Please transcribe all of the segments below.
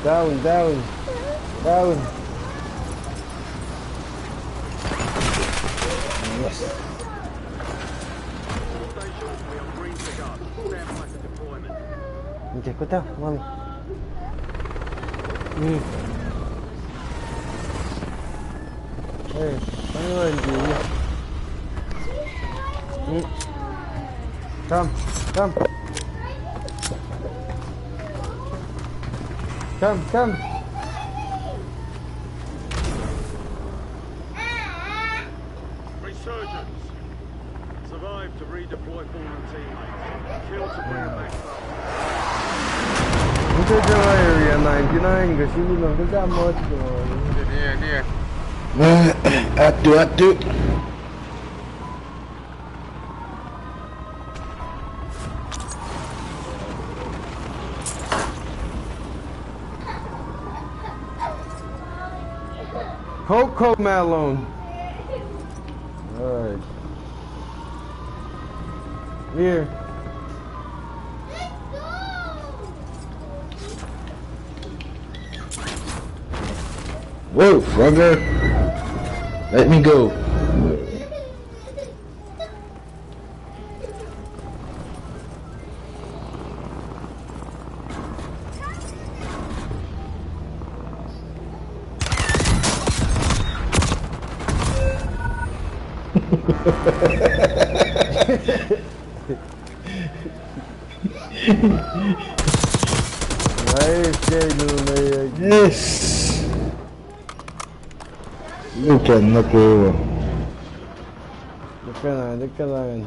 Down, down, down. Yes. Okay, put down, mommy. Hey, anyone, Julie? Come, come. Come, come. Resurgence. Survive to redeploy fallen teammates. Kill to bring them back up. Ito sa area 99 kasi bilang kagamot ko. Dia. Atu. Coco Malone. Alright. Here. Whoa, frogger. Let me go. Nice, Yes. You cannot go. Look at that.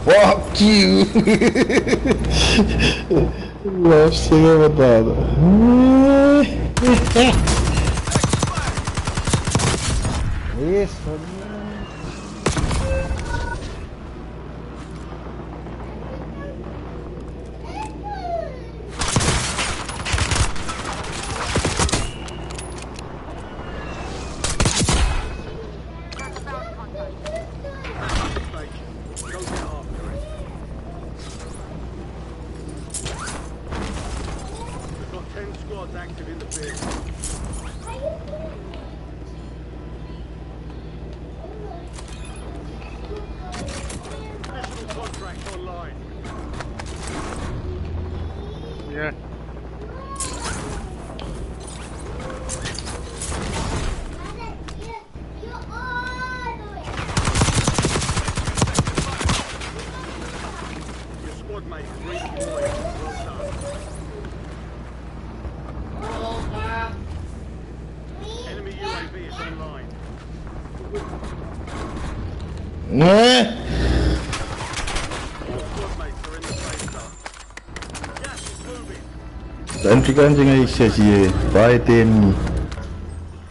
Fuck you. Lost in a battle. Yes, active in the field. Additional contract online. Yeah. Your squad mate redeployed. Well done. Enemy UAV is online. Yeah. All squad mates are in the safe zone. Gas is moving. Sentry gunning is here. Fight enemy.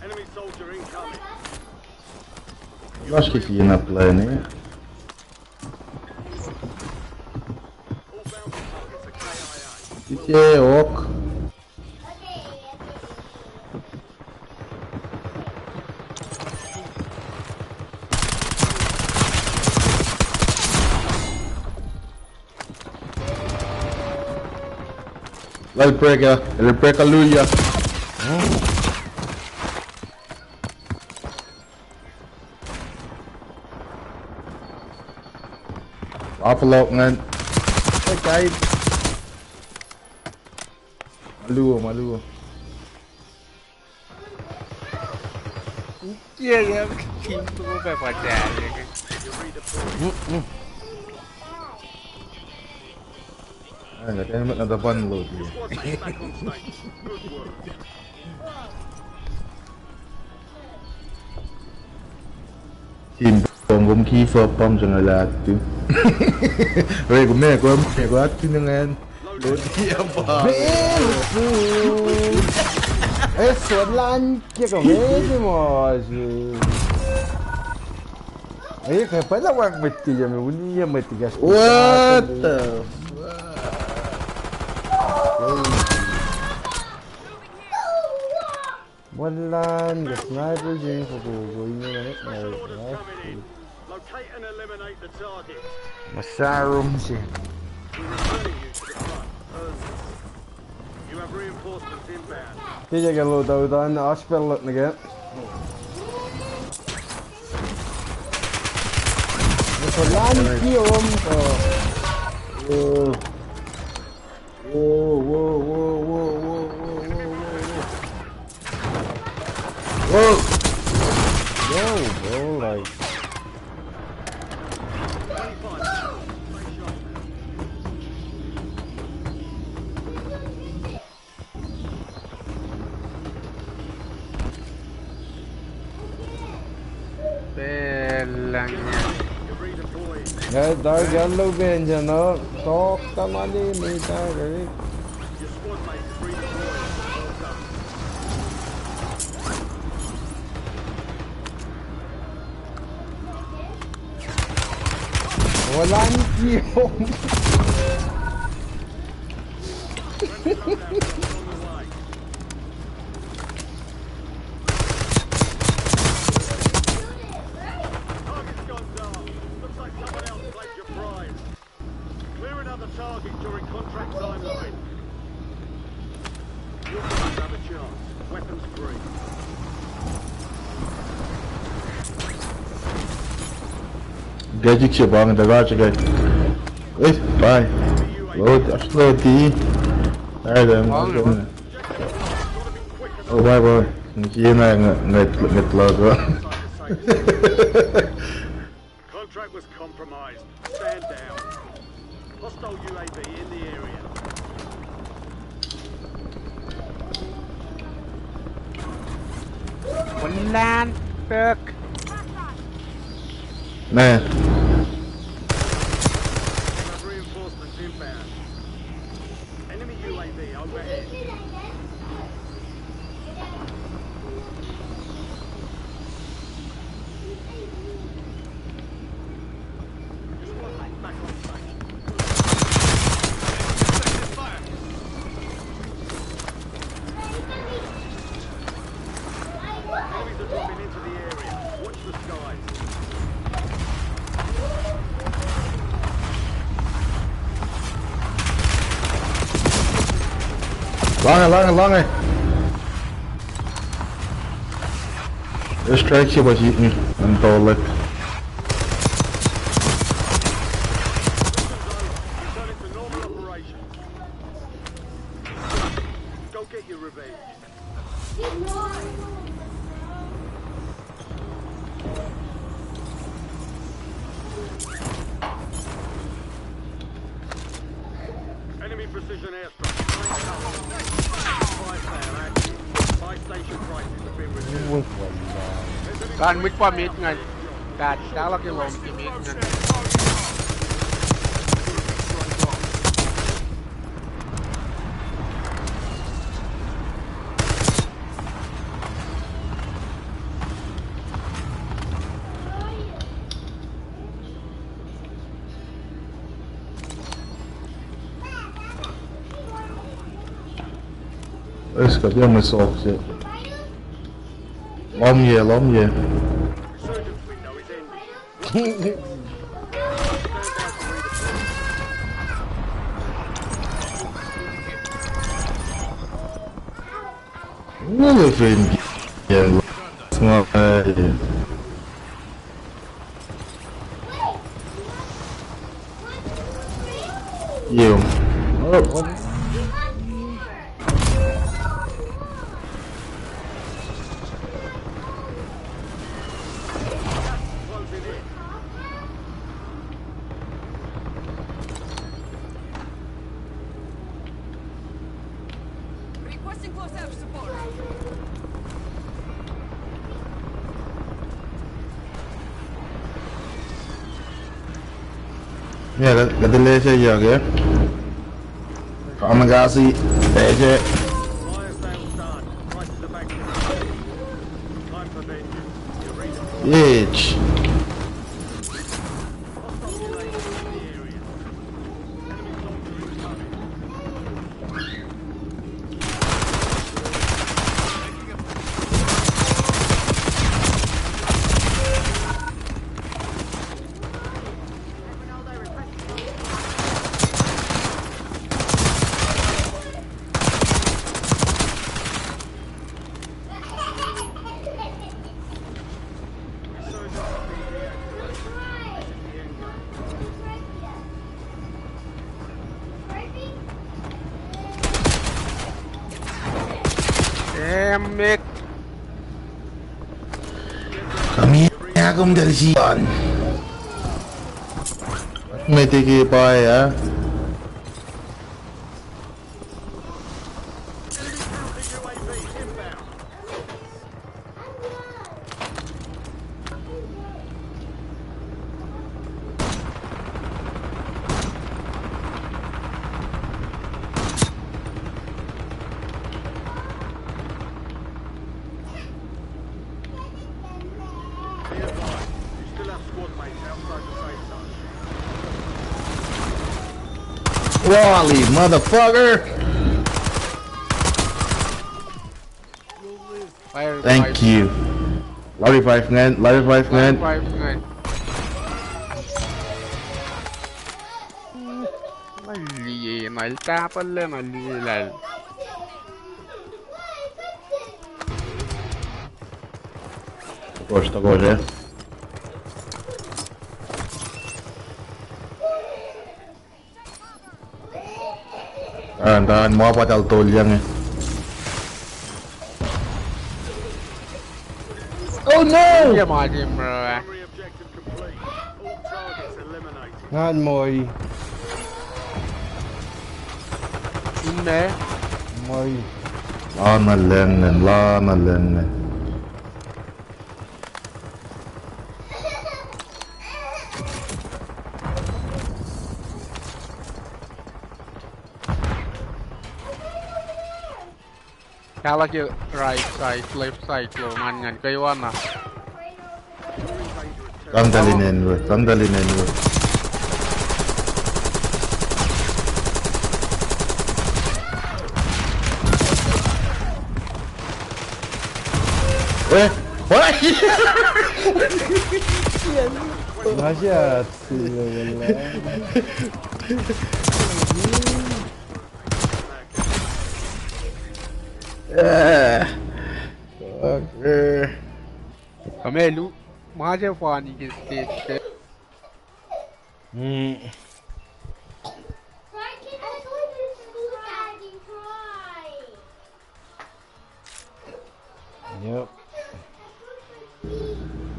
Enemy soldier incoming. Acho que aqui na plane. All bounty targets are KIA. Isso é ok. Ele prega Luia. Afloat kijk. Malu. Iya ya, pintu kayak pacar ya kan. Kaya nadapan load dia. Squad mate back on station. Good work. Zimbong gồm khi phở bom cho người là tu. Rồi của mẹ của tu nương anh. Đốt đi em vào. Eso lan kia có mấy chứ mà. Ấy cái phải là quăng mệt thì giờ mình muốn đi mệt thì cái. What the One line, the sniper game for going in on it. Orders coming in. Locate and eliminate the target. Mushroom shit. We're returning you to the front. Earn this. You have reinforcements inbound. Kiitos tänne aspellut näkee. Se on länkki onko. Whoa! Yo, bro, like. 25. Belangnya. Đấy, tới gần lâu bên cho nó có tao nói đi mình ta rồi. Walang kiyong. Target during contract timeline. You'll have a chance. Weapons free. Gadget się bang, daga czekaj. Ej, bye. Load tí. Đây là oh bye bye. Kia này nghịch lợt rồi. Contract was compromised. Stand down. Hostile UAV in the area. One land perk. Nè. Reinforcements inbound. Enemy UAV overhead. Back on station. Enemies are dropping into the area. Watch the skies. Lang này. This strike hier was eaten and dåligt. Returning to normal operations. Go get your revenge. Enemy precision airstrike. My station prices have been reduced. Kan mit qua mid ngay. Đạt đã là cái lồng thì mid ngay. Ê, ska vi med sov til. Lom je. Resurgence window is ending. Nå vind je. Smart. You. Oh. Requesting close air support. Ja, dat de lezer hier, hè? Kamagazi, deze. Fire sales done. Prices are back to time for vengeance. You're ready. Bitch. Hostile UAV in the area. Enemy soldier incoming. Mick. Kami akong dari siyan. May tiki pa ya. Wally, motherfucker! Fire Thank you. Love revive man, love revive man. Mali pala, mali. Просто кожа. Tahan mo apa tol yang. Oh no! Yeah, my team, bro. Primary objective complete. All targets eliminated. Ngan moi. Inne. Moi. Lana Lennon. Kala lagi right side, left side lo, mangan kayo na. Sandalinin mo. What? Nashat sila wala. Kami lu, maja fani ke stage. Yep.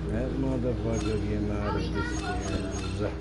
That motherfucker getting out of this stairs.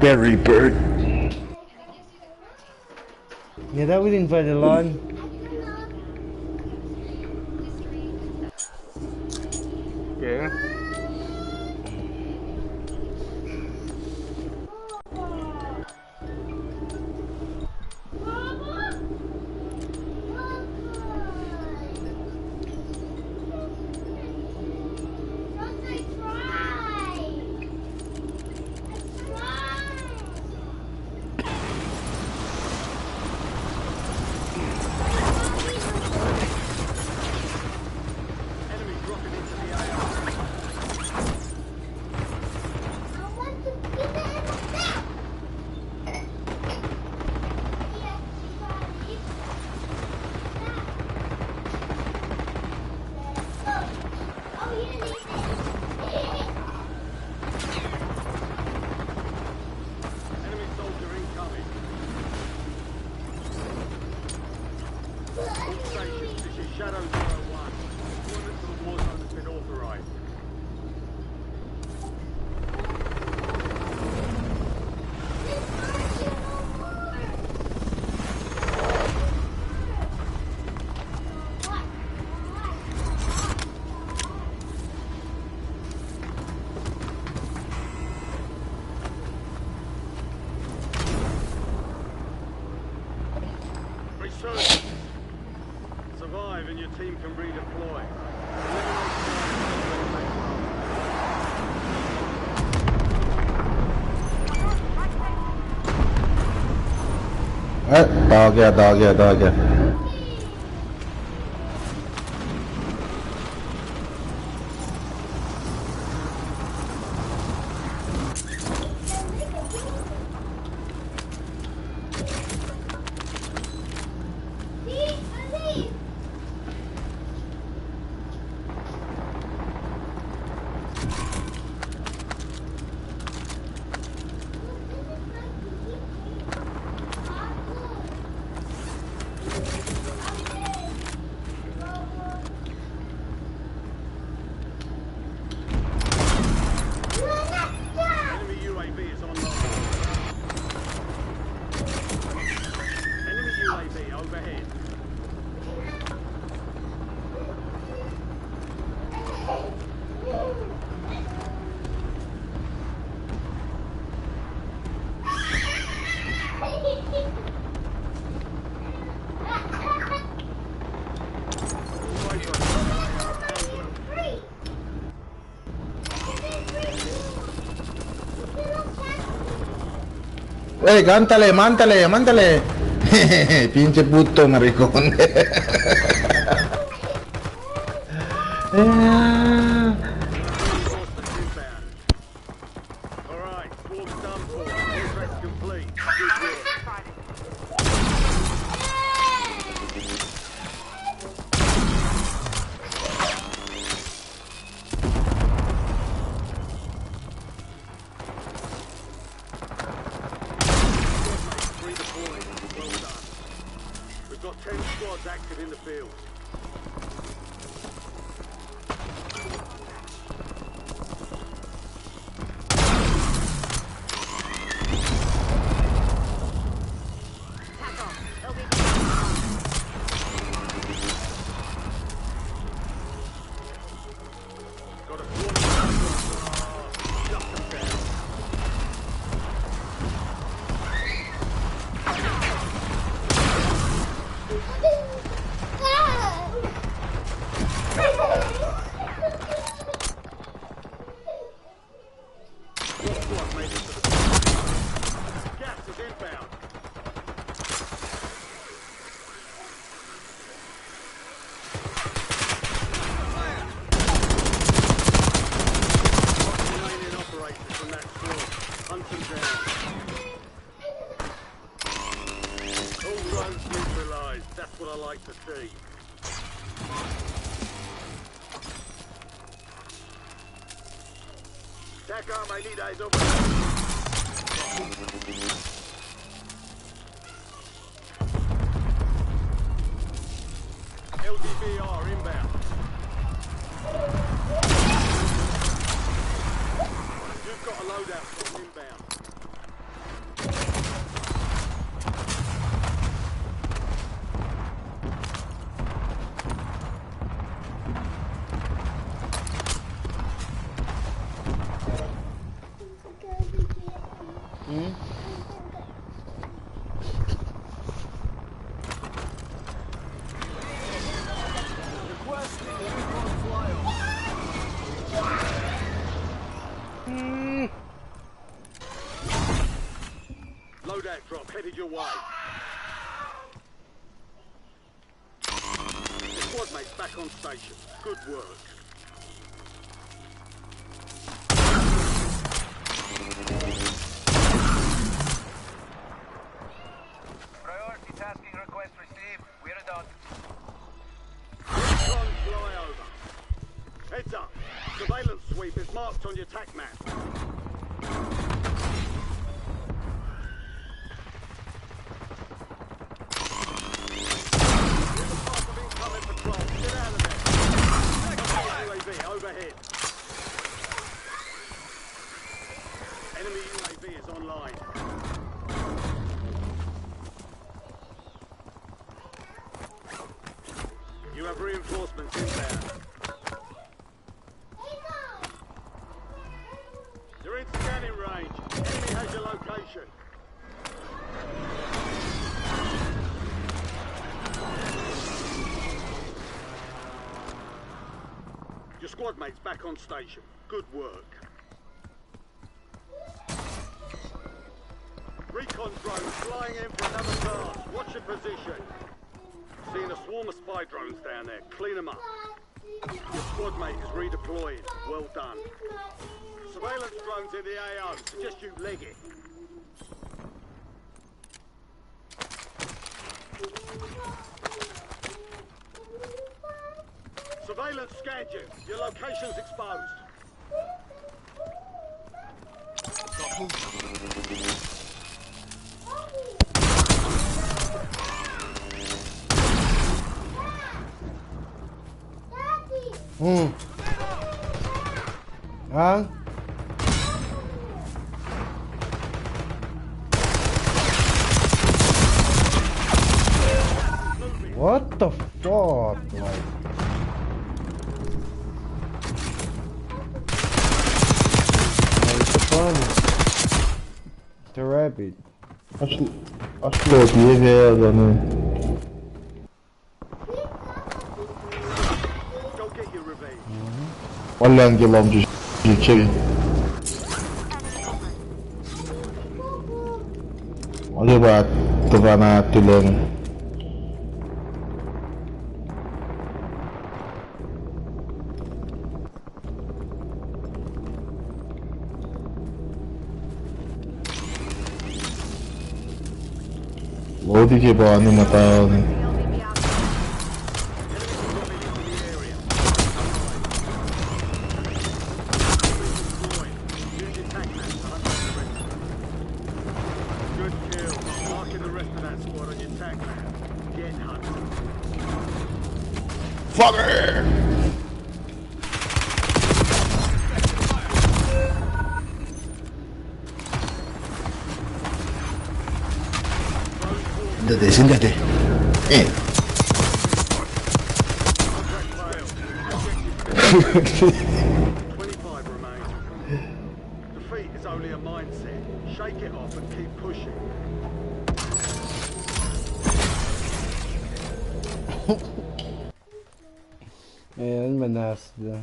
Berry bird. Yeah, that we didn't fight a lot. Okay. resurgence. Survive and your team can redeploy. आ गया Cántale, mántale. Pinche puto maricón. I need eyes over there. LDBR inbound. You've got a loadout from inbound. Loadout drop headed your way. The squad mate's back on station. Good work. Priority tasking request received. We're done. Flyover. Heads up. Surveillance sweep is marked on your TAC map. Overhead. Enemy UAV is online. You have reinforcements inbound. You're in scanning range. Enemy has your location. squad mates back on station. Good work. Recon drones flying in for another blast. Watch your position. Seeing a swarm of spy drones down there. Clean them up. Your squad mate is redeploying. Well done. Surveillance drones in the AO. Suggest you leg it. Surveillance scanned you. Your location's exposed. Huh? What the fuck? Like, it's fun. The rabbit. Aşkı diye bir adamı. Go get your revenge. Vallahi gel amca çevir. Acaba tıvana tülen. Lodi ke baani matao ne. Good kill. Marking the rest of that squad on your tag map. Get hunted. Fucker! Sindate. 25 remain. Defeat is only a mindset. Shake it off and keep pushing. Man, my nasty.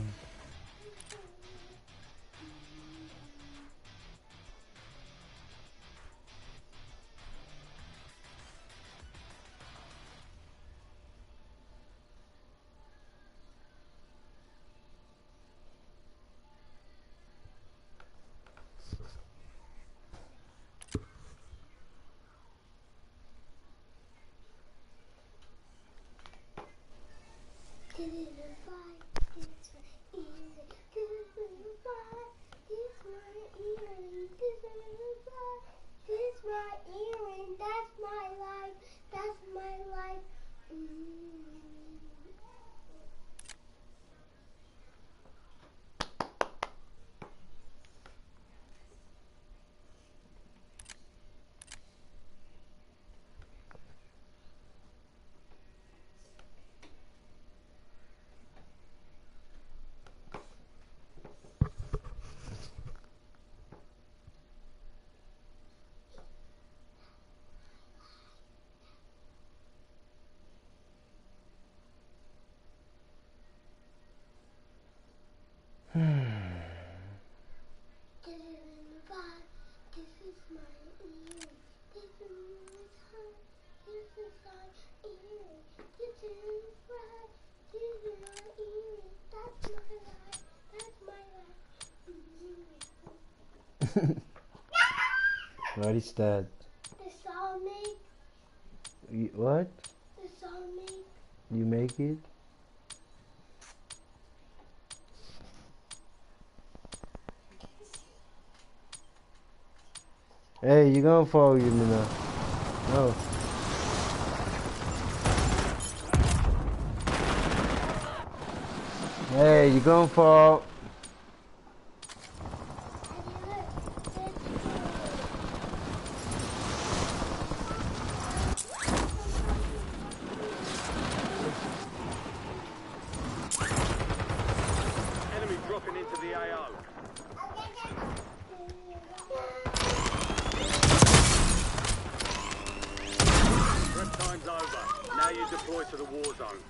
What is that? The soulmate. What? The soulmate. You make it? Hey, you gonna fall, you know? No. Hey, you gonna fall? Enemy dropping into the AO. Prep time's over. Now you deploy to the war zone.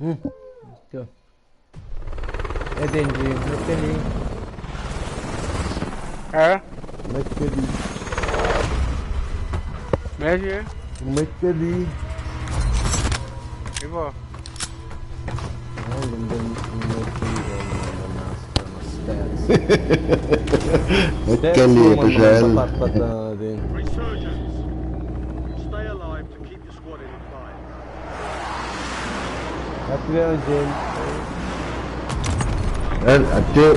Let's go. Edinci, Mekeli. Hả? Mekeli. Mẹ gì? Mekeli. Cái vô. Mekeli, Pajal. Resurgence. Stay alive to keep the squad in the fight. Atıyor Jim. Well, atıyor.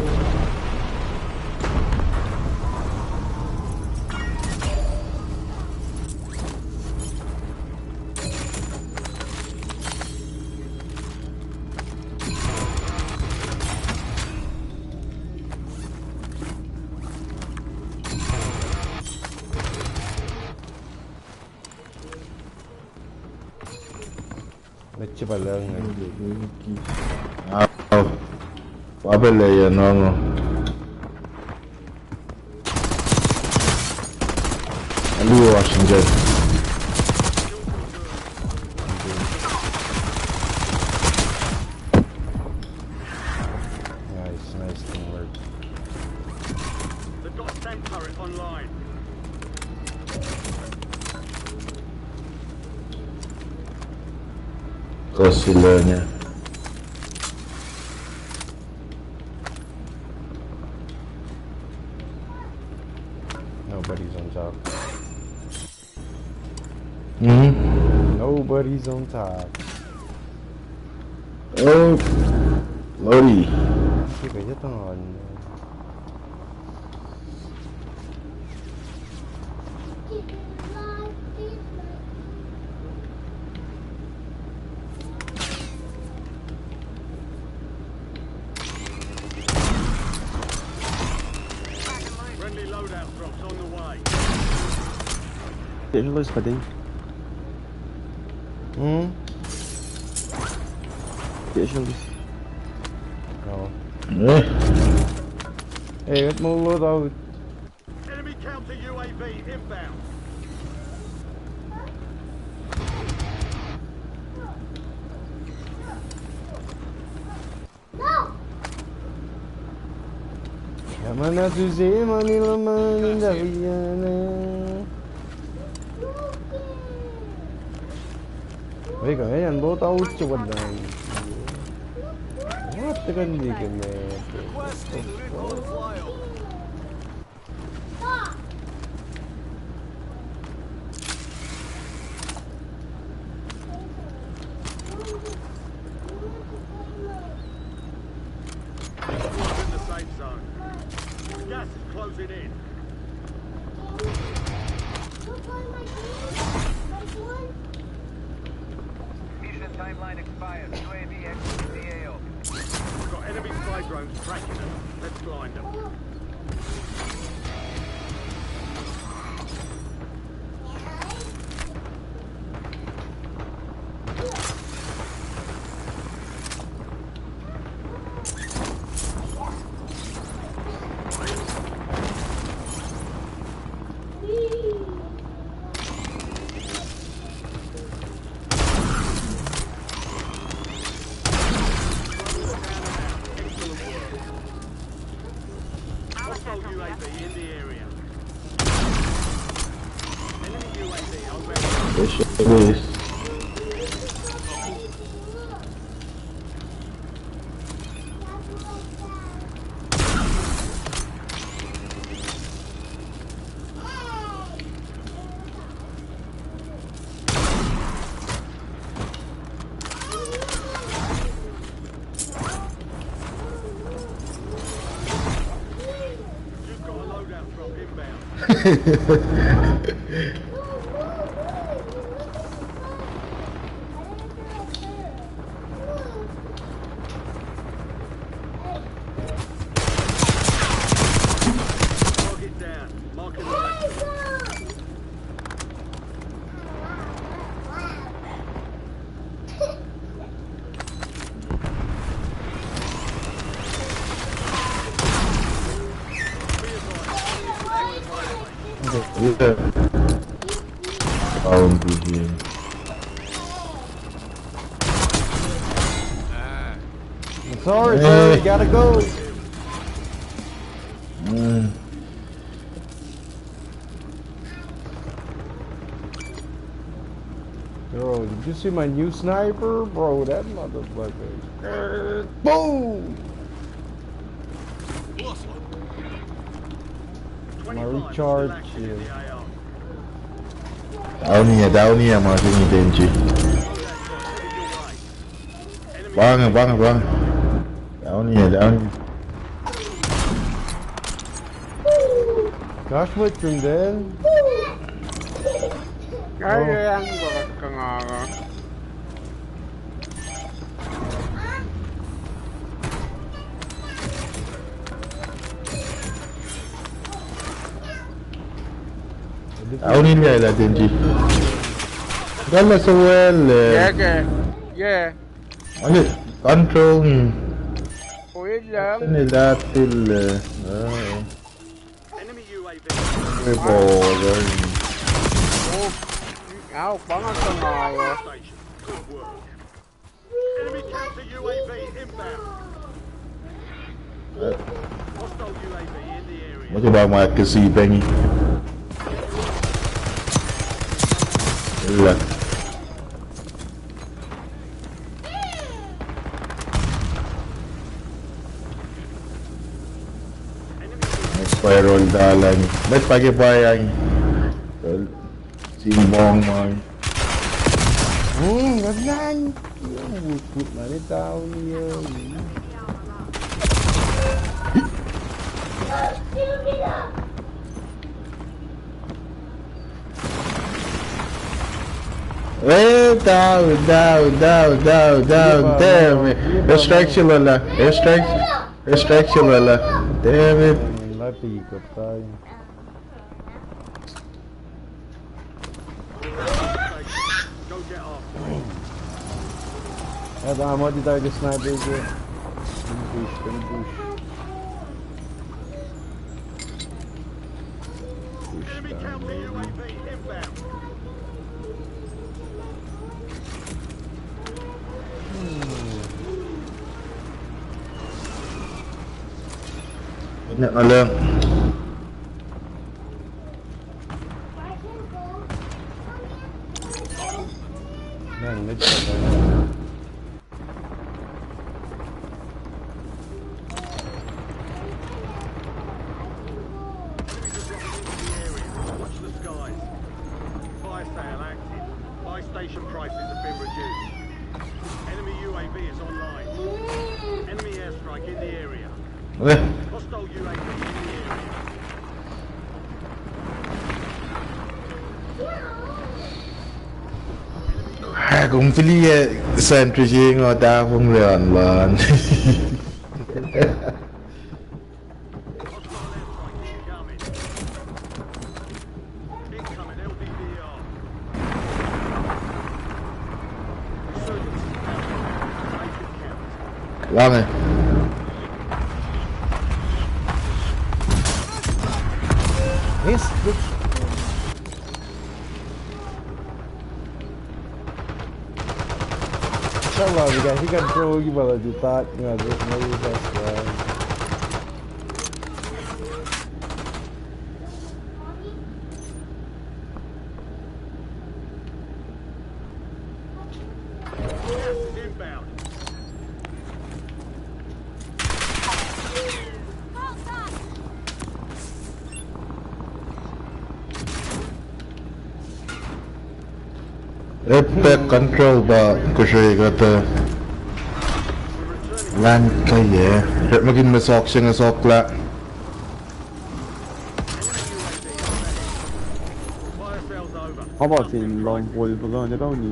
Mechi pala nga. Wabele ya nongo. Aliyo Washington. Nice teamwork. They've got a tank turret online. To silenie. Nobody's on top. Nobody's on top. Oh, Lodi. Hindi kaya tangan. Friendly loadout drops on the way. Tiện luôn phải đi. Tiện luôn đi. No. Hey, get more load out. Enemy counter UAV inbound. Yamana tuze manila maninda viyana. Wait, kaya yan bo tao chukad na. What the gandi ka me? In the safe zone. The gas is closing in. Mission timeline expired. UAV exit the AO. We've got enemy spy drones tracking them. Let's blind them. Hostile UAV in the area. Enemy UAV overhead. Deixa eu ver isso. You've got a loadout drop inbound. Target down. Marking the left. Yeah. Found you here. Sorry, sir, you gotta go. Bro, did you see my new sniper? Bro, that motherfucker. Boom! My recharge shield. Down here, masih ni Denji. Bang. Down here. Gosh, what from there? Kaya ang bakat ka nga ka. Down here lah Denji. Gala so well. Yeah. Ano? Control ni. Pwede lang. Ano datil? Enemy UAV. Revolver. Bangat ka nga ka. Station. Good work. Enemy counter UAV inbound. Hostile UAV in the area. Mo coba mat ke si Benny. Lah. Spiral dalan. Ba't pagi bayang? Zimbong man. Ganyan. Put na rin down here. Down. Damn it. Restriction wala. Damn it. Napigop tayo. Go get off. Eto, amo di tayo sniper ko. Push. Enemy counter UAV inbound. Nak malang. Yan, let's go. Watch the skies. Fire sale active. Buy station prices have been reduced. Enemy UAV is online. Enemy airstrike in the area. Hostile UAV in the area. Cũng pili sentry gì ngồi ta không lượn lên. Hostile airstrike incoming. Incoming LDDR. Resurgence. Basic count. Lắm rồi. Yes, good. Inshallah, he can throw you while you thought, there's no best guy. Gas is inbound. Epic control ba Kosraean kata. Lan kaya. Ret magin masok siya nga sokla. Fire sales over. เขาบอกสิลองปุยไปก่อนจะต้องหนี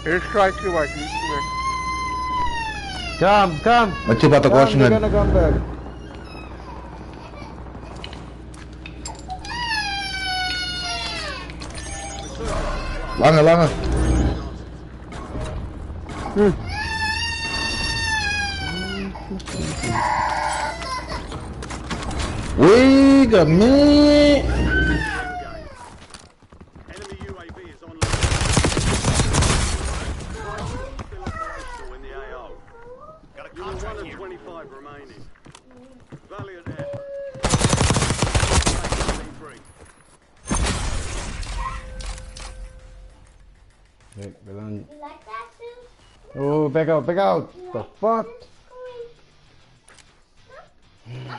Airstrike you like this. Come. Macam bata Come, kosngan. they're gonna come back. Langa. Wait a minute. Enemy UAV is online. Still operational in the AO. You're 1 of 25 remaining. Valiant effort. Hey, belang. You like that too? Oh, back out, back out. The fuck? Huh?